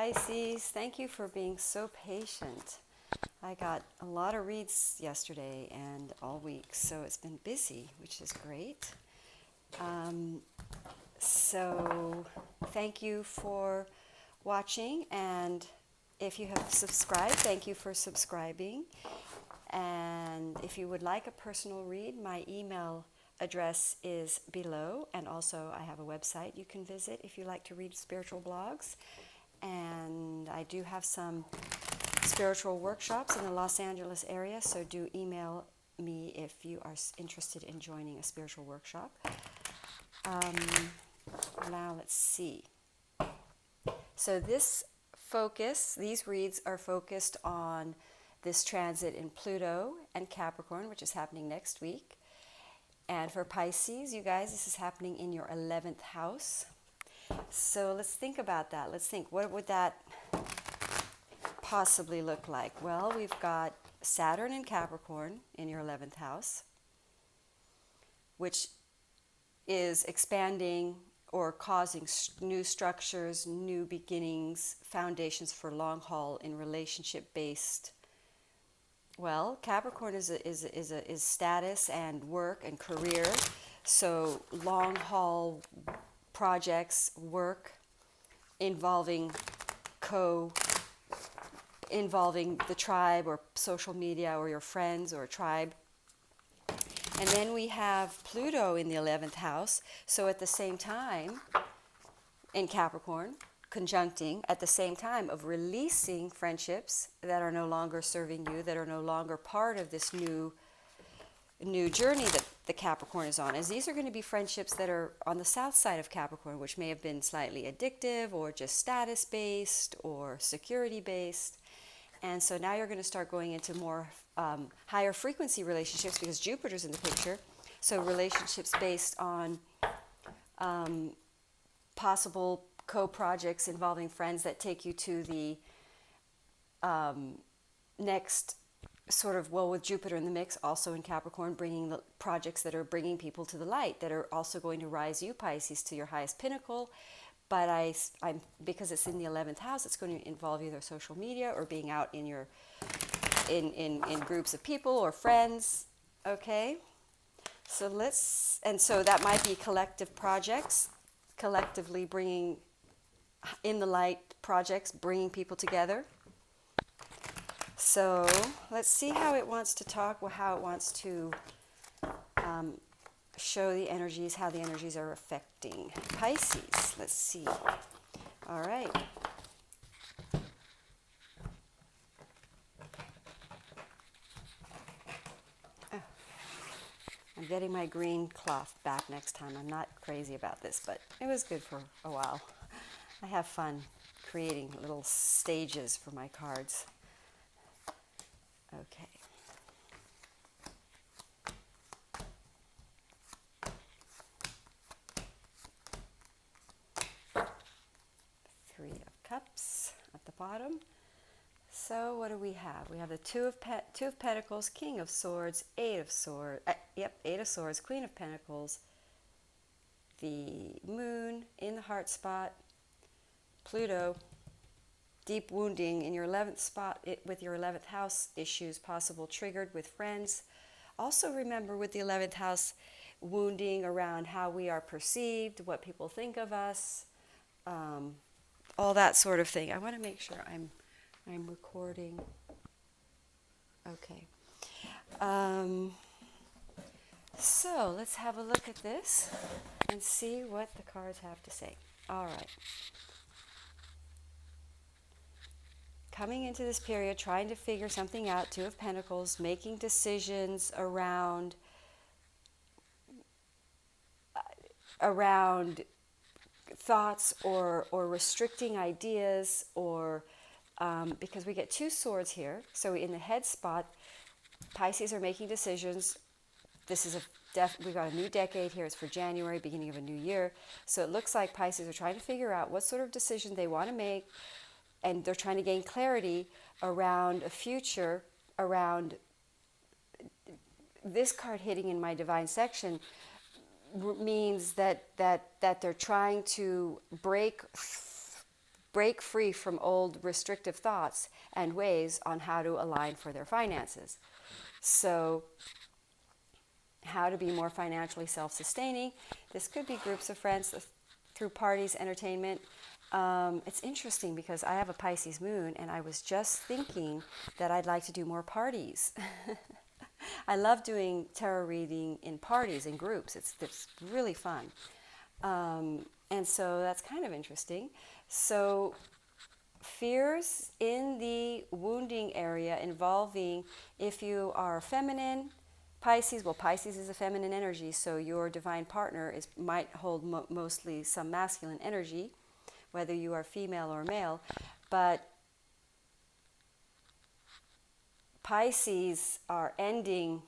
Pisces, thank you for being so patient. I got a lot of reads yesterday and all week, so it's been busy, which is great. Um, so thank you for watching, and if you have subscribed, thank you for subscribing. And if you would like a personal read, my email address is below, and also I have a website you can visit if you like to read spiritual blogs. And I do have some spiritual workshops in the Los Angeles area, so do email me if you are interested in joining a spiritual workshop. Now let's see. So these reads are focused on this transit in Pluto and Capricorn, which is happening next week. And for Pisces, you guys, this is happening in your 11th house. So let's think about that. Let's think, what would that possibly look like? Well, we've got Saturn in Capricorn in your 11th house, which is expanding or causing new structures, new beginnings, foundations for long haul in relationship-based. Well, Capricorn is status and work and career, so long haul projects, work involving the tribe or social media or your friends or a tribe. And then we have Pluto in the 11th house, so at the same time in Capricorn, conjuncting at the same time of releasing friendships that are no longer serving you, that are no longer part of this new journey that the Capricorn is on, as these are going to be friendships that are on the south side of Capricorn, which may have been slightly addictive or just status based or security based. And so now you're going to start going into more higher frequency relationships because Jupiter's in the picture. So relationships based on possible co-projects involving friends that take you to the next sort of, well, with Jupiter in the mix, also in Capricorn, bringing the projects that are bringing people to the light, that are also going to rise you, Pisces, to your highest pinnacle. But I'm because it's in the 11th house, it's going to involve either social media or being out in your in groups of people or friends. Okay, so so that might be collective projects, collectively bringing in the light projects, bringing people together. So let's see how it wants to talk, or how it wants to show the energies, how the energies are affecting Pisces. Let's see. All right. Oh, I'm getting my green cloth back next time. I'm not crazy about this, but it was good for a while. I have fun creating little stages for my cards. Okay. Three of Cups at the bottom. So what do we have? We have the Two of Pentacles, King of Swords, Eight of Swords, Eight of Swords, Queen of Pentacles, the Moon in the heart spot, Pluto, deep wounding in your 11th spot with your 11th house issues, possible triggered with friends. Also remember with the 11th house, wounding around how we are perceived, what people think of us, all that sort of thing. I want to make sure I'm recording. Okay. So let's have a look at this and see what the cards have to say. All right. Coming into this period, trying to figure something out, Two of Pentacles, making decisions around thoughts or restricting ideas, or because we get two swords here. So in the head spot, Pisces are making decisions. This is we got a new decade here. It's for January, beginning of a new year. So it looks like Pisces are trying to figure out what sort of decision they want to make, and they're trying to gain clarity around a future, around this card hitting in my divine section means that they're trying to break break free from old restrictive thoughts and ways on how to align for their finances. So how to be more financially self-sustaining. This could be groups of friends through parties, entertainment. It's interesting because I have a Pisces moon, and I was just thinking that I'd like to do more parties. I love doing tarot reading in parties, in groups. It's really fun. And so that's kind of interesting. So fears in the wounding area involving, if you are feminine, Pisces, well, Pisces is a feminine energy, so your divine partner might hold mostly some masculine energy, whether you are female or male. But Pisces are ending,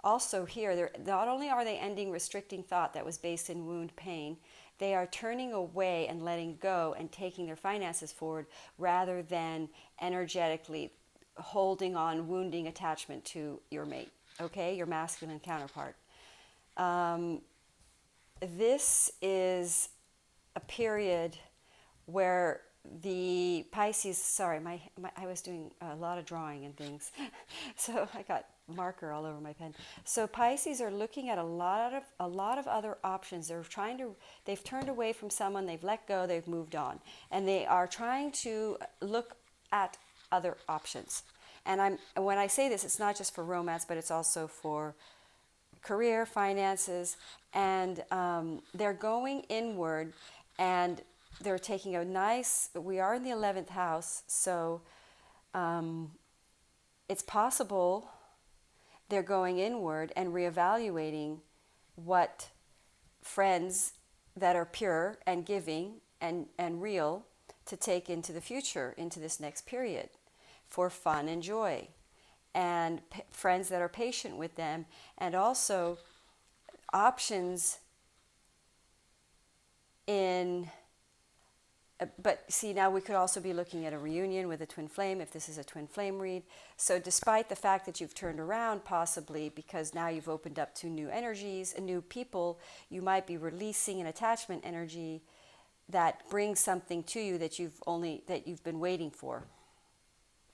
also here, not only are they ending restricting thought that was based in wound pain, they are turning away and letting go and taking their finances forward rather than energetically holding on, wounding attachment to your mate, okay, your masculine counterpart. This is a period where the Pisces, sorry, I was doing a lot of drawing and things, so I got marker all over my pen. So Pisces are looking at a lot of other options. They've turned away from someone, they've let go, they've moved on, and they are trying to look at other options. And when I say this, it's not just for romance, but it's also for career, finances, and they're going inward, and they're taking we are in the 11th house, so it's possible they're going inward and reevaluating what friends that are pure and giving and real to take into the future, into this next period, for fun and joy, and friends that are patient with them, and also options in. But see, now we could also be looking at a reunion with a twin flame if this is a twin flame read. So despite the fact that you've turned around, possibly because now you've opened up to new energies and new people, you might be releasing an attachment energy that brings something to you that you've been waiting for.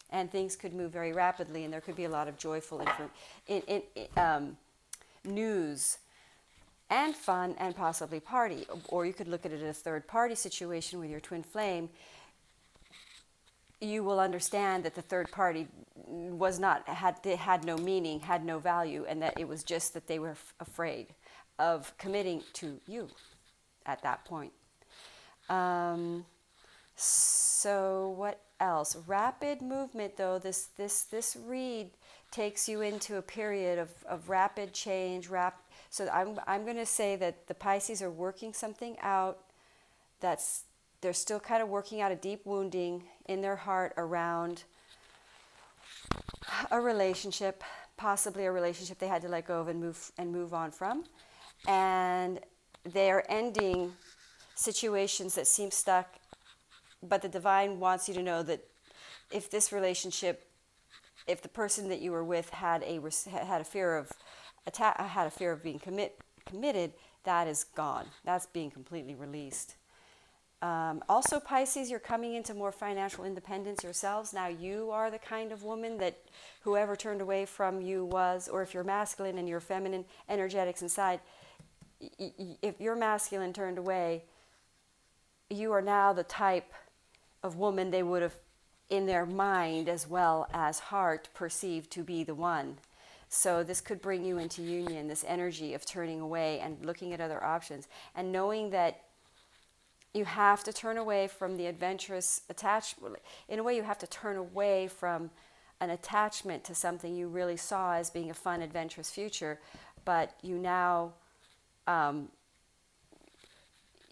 And things could move very rapidly, and there could be a lot of joyful news and fun and possibly party. Or you could look at it as a third party situation with your twin flame. You will understand that the third party had no meaning, had no value, and that it was just that they were afraid of committing to you at that point. So what else? Rapid movement, though. This read takes you into a period of rapid change. So I'm going to say that the Pisces are working something out. They're still kind of working out a deep wounding in their heart around a relationship, possibly a relationship they had to let go of and move on from, and they are ending situations that seem stuck. But the divine wants you to know that if this relationship, if the person that you were with had a fear of being committed, that is gone. That's being completely released. Also, Pisces, you're coming into more financial independence yourselves. Now you are the kind of woman that whoever turned away from you was, or if you're masculine and you're feminine energetics inside, if you're masculine turned away, you are now the type of woman they would have, in their mind as well as heart, perceived to be the one. So this could bring you into union, this energy of turning away and looking at other options, and knowing that you have to turn away from the adventurous attachment. In a way, you have to turn away from an attachment to something you really saw as being a fun, adventurous future, but you now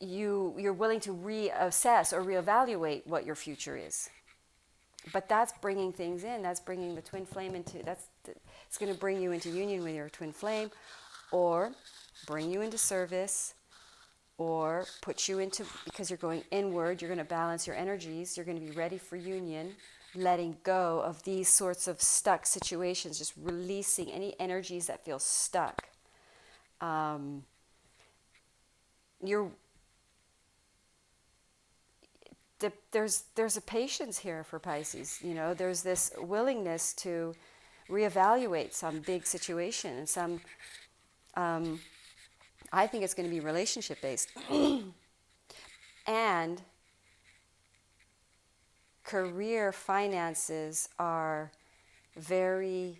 you're willing to reassess or reevaluate what your future is. But that's bringing things in. That's bringing the twin flame into. It's going to bring you into union with your twin flame, or bring you into service, or put you into, because you're going inward. You're going to balance your energies. You're going to be ready for union, letting go of these sorts of stuck situations, just releasing any energies that feel stuck. there's a patience here for Pisces. You know, there's this willingness to reevaluate some big situation and some. I think it's going to be relationship based, and career finances are very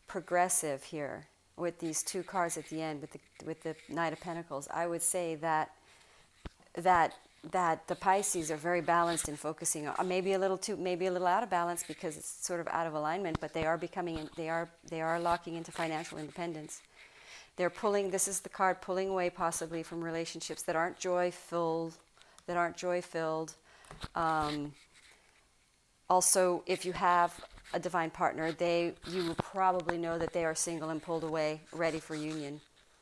progressive here with these two cards at the end with the Knight of Pentacles. I would say that the Pisces are very balanced in focusing on maybe a little out of balance because it's sort of out of alignment, but they are locking into financial independence. They're pulling. This is the card pulling away possibly from relationships that aren't joy filled. Also, if you have a divine partner, you will probably know that they are single and pulled away, ready for union.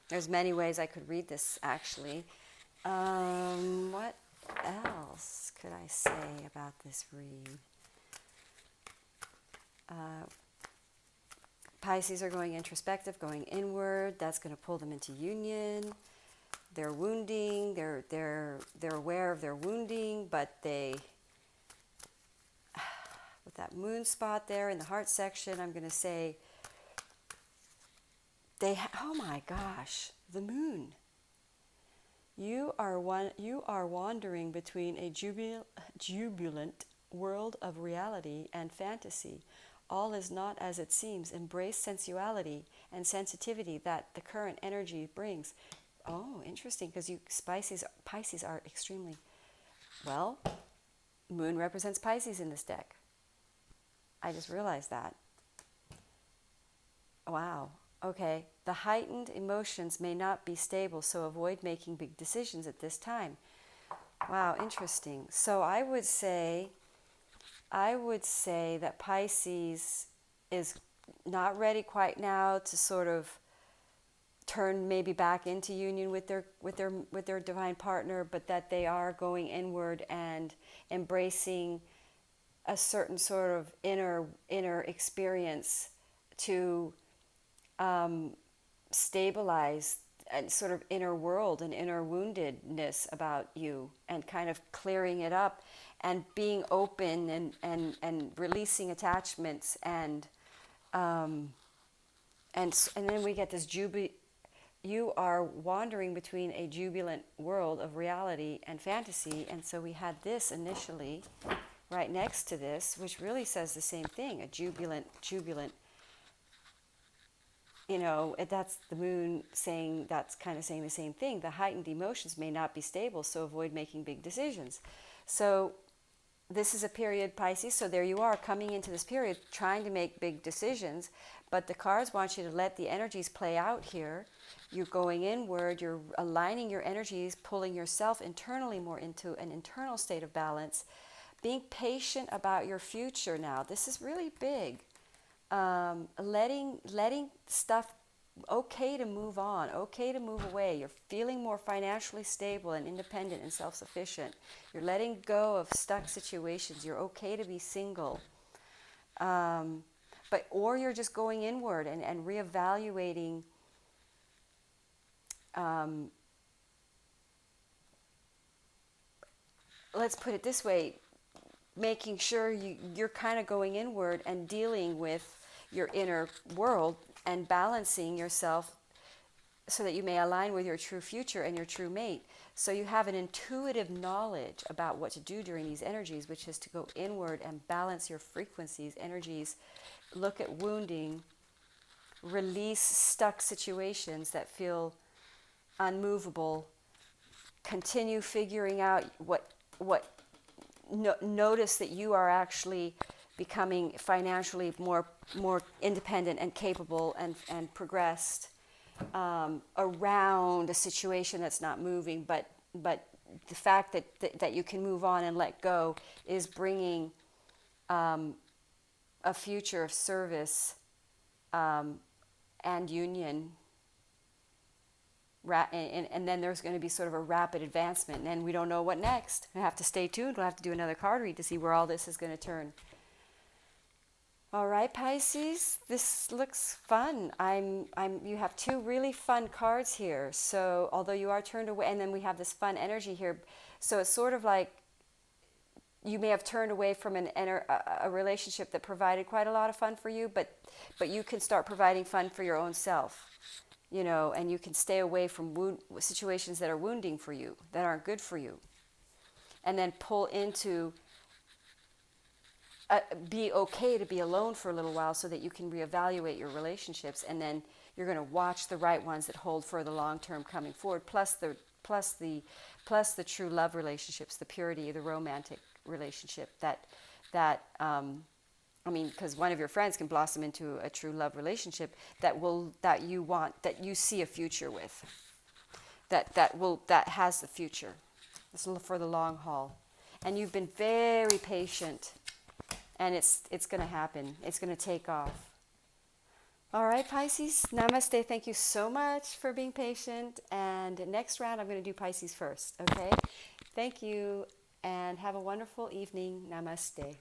There's many ways I could read this, actually. What else could I say about this read? Pisces are going introspective, going inward. That's going to pull them into union. They're wounding. They're aware of their wounding, but with that moon spot there in the heart section, I'm going to say oh my gosh, the moon. You are wandering between a jubilant world of reality and fantasy. All is not as it seems. Embrace sensuality and sensitivity that the current energy brings. Oh, interesting, because Pisces are extremely well. Moon represents Pisces in this deck. I just realized that. Wow. Okay. The heightened emotions may not be stable, so avoid making big decisions at this time. Wow, interesting. So I would say that Pisces is not ready quite now to sort of turn maybe back into union with their divine partner, but that they are going inward and embracing a certain sort of inner experience to stabilize a sort of inner world and inner woundedness about you, and kind of clearing it up and being open and releasing attachments and then we get this you are wandering between a jubilant world of reality and fantasy, and so we had this initially right next to this, which really says the same thing, a jubilant, you know, that's the moon saying, that's kind of saying the same thing. The heightened emotions may not be stable, so avoid making big decisions. So this is a period, Pisces, so there you are coming into this period trying to make big decisions, but the cards want you to let the energies play out here. You're going inward, you're aligning your energies, pulling yourself internally more into an internal state of balance, being patient about your future now. This is really big. Letting stuff, okay to move on, okay to move away. You're feeling more financially stable and independent and self-sufficient. You're letting go of stuck situations. You're okay to be single. Or you're just going inward and reevaluating let's put it this way, making sure you're kind of going inward and dealing with your inner world and balancing yourself so that you may align with your true future and your true mate. So you have an intuitive knowledge about what to do during these energies, which is to go inward and balance your frequencies, energies, look at wounding, release stuck situations that feel unmovable, continue figuring out notice that you are actually becoming financially more independent and capable and progressed around a situation that's not moving, but the fact that you can move on and let go is bringing a future of service and union. And then there's going to be sort of a rapid advancement, and we don't know what next. We have to stay tuned. We'll have to do another card read to see where all this is going to turn. All right, Pisces, this looks fun. You have two really fun cards here. So although you are turned away, and then we have this fun energy here. So it's sort of like you may have turned away from a relationship that provided quite a lot of fun for you, but you can start providing fun for your own self, and you can stay away from situations that are wounding for you, that aren't good for you, and then pull into be okay to be alone for a little while so that you can reevaluate your relationships, and then you're going to watch the right ones that hold for the long term coming forward, plus the true love relationships, the purity, the romantic relationship because one of your friends can blossom into a true love relationship that you see a future with, that has the future. It's for the long haul, and you've been very patient, and it's going to happen. It's going to take off. All right, Pisces, namaste. Thank you so much for being patient. And next round, I'm going to do Pisces first, okay? Thank you, and have a wonderful evening. Namaste.